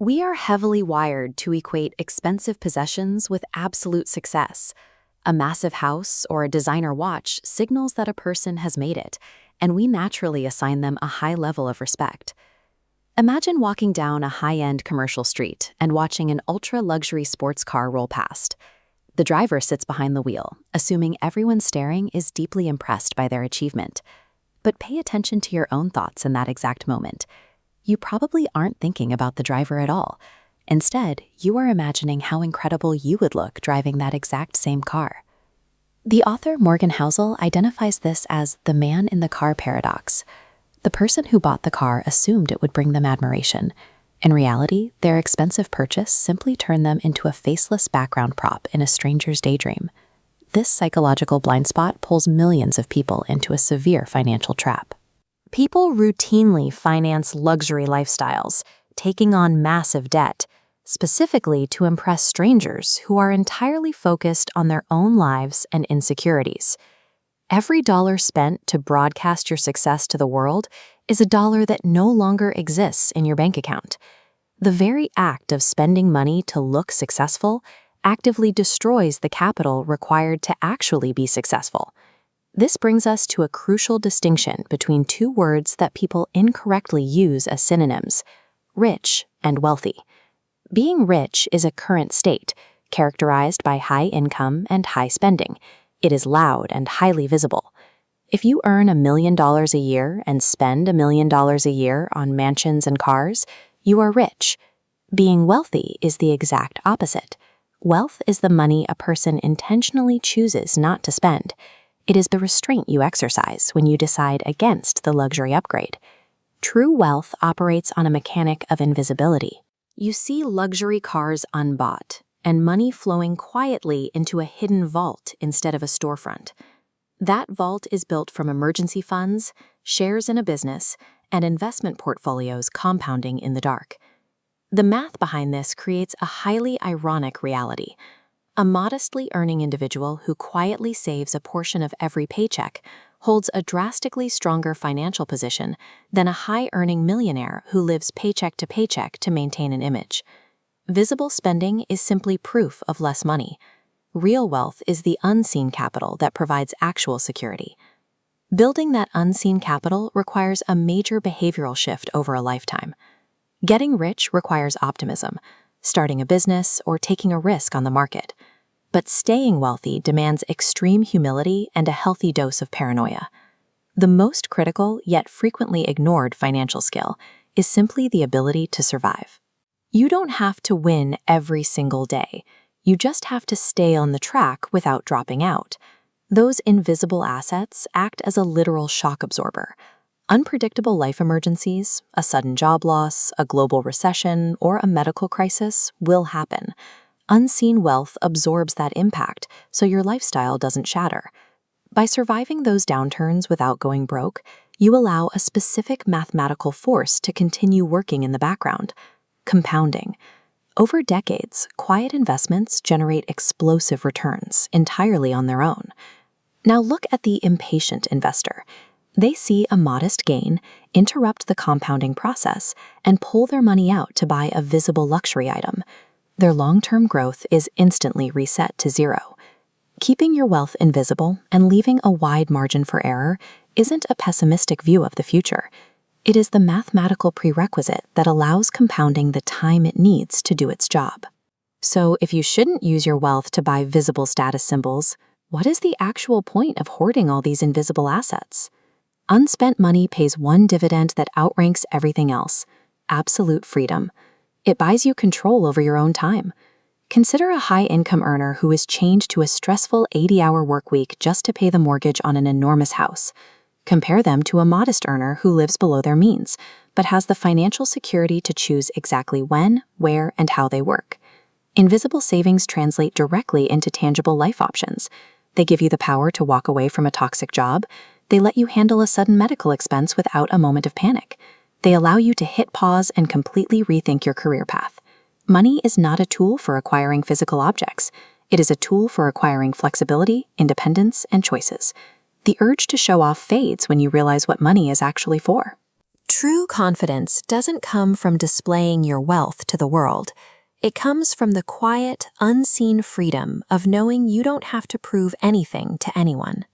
We are heavily wired to equate expensive possessions with absolute success. A massive house or a designer watch signals that a person has made it, and we naturally assign them a high level of respect. Imagine walking down a high-end commercial street and watching an ultra-luxury sports car roll past. The driver sits behind the wheel, assuming everyone staring is deeply impressed by their achievement. But pay attention to your own thoughts in that exact moment. You probably aren't thinking about the driver at all. Instead, you are imagining how incredible you would look driving that exact same car. The author Morgan Housel identifies this as the man in the car paradox. The person who bought the car assumed it would bring them admiration. In reality, their expensive purchase simply turned them into a faceless background prop in a stranger's daydream. This psychological blind spot pulls millions of people into a severe financial trap. People routinely finance luxury lifestyles, taking on massive debt, specifically to impress strangers who are entirely focused on their own lives and insecurities. Every dollar spent to broadcast your success to the world is a dollar that no longer exists in your bank account. The very act of spending money to look successful actively destroys the capital required to actually be successful. This brings us to a crucial distinction between two words that people incorrectly use as synonyms: rich and wealthy. Being rich is a current state, characterized by high income and high spending. It is loud and highly visible. If you earn $1 million a year and spend $1 million a year on mansions and cars, you are rich. Being wealthy is the exact opposite. Wealth is the money a person intentionally chooses not to spend. It is the restraint you exercise when you decide against the luxury upgrade. True wealth operates on a mechanic of invisibility. You see luxury cars unbought, and money flowing quietly into a hidden vault instead of a storefront. That vault is built from emergency funds, shares in a business, and investment portfolios compounding in the dark. The math behind this creates a highly ironic reality. A modestly earning individual who quietly saves a portion of every paycheck holds a drastically stronger financial position than a high-earning millionaire who lives paycheck to maintain an image. Visible spending is simply proof of less money. Real wealth is the unseen capital that provides actual security. Building that unseen capital requires a major behavioral shift over a lifetime. Getting rich requires optimism, starting a business, or taking a risk on the market. But staying wealthy demands extreme humility and a healthy dose of paranoia. The most critical yet frequently ignored financial skill is simply the ability to survive. You don't have to win every single day. You just have to stay on the track without dropping out. Those invisible assets act as a literal shock absorber. Unpredictable life emergencies, a sudden job loss, a global recession, or a medical crisis will happen. Unseen wealth absorbs that impact, so your lifestyle doesn't shatter. By surviving those downturns without going broke, you allow a specific mathematical force to continue working in the background: compounding. Over decades, quiet investments generate explosive returns entirely on their own. Now look at the impatient investor. They see a modest gain, interrupt the compounding process, and pull their money out to buy a visible luxury item. Their long-term growth is instantly reset to zero. Keeping your wealth invisible and leaving a wide margin for error isn't a pessimistic view of the future. It is the mathematical prerequisite that allows compounding the time it needs to do its job. So if you shouldn't use your wealth to buy visible status symbols, what is the actual point of hoarding all these invisible assets? Unspent money pays one dividend that outranks everything else: absolute freedom. It buys you control over your own time. Consider a high-income earner who is chained to a stressful 80-hour workweek just to pay the mortgage on an enormous house. Compare them to a modest earner who lives below their means, but has the financial security to choose exactly when, where, and how they work. Invisible savings translate directly into tangible life options. They give you the power to walk away from a toxic job. They let you handle a sudden medical expense without a moment of panic. They allow you to hit pause and completely rethink your career path. Money is not a tool for acquiring physical objects. It is a tool for acquiring flexibility, independence, and choices. The urge to show off fades when you realize what money is actually for. True confidence doesn't come from displaying your wealth to the world. It comes from the quiet, unseen freedom of knowing you don't have to prove anything to anyone.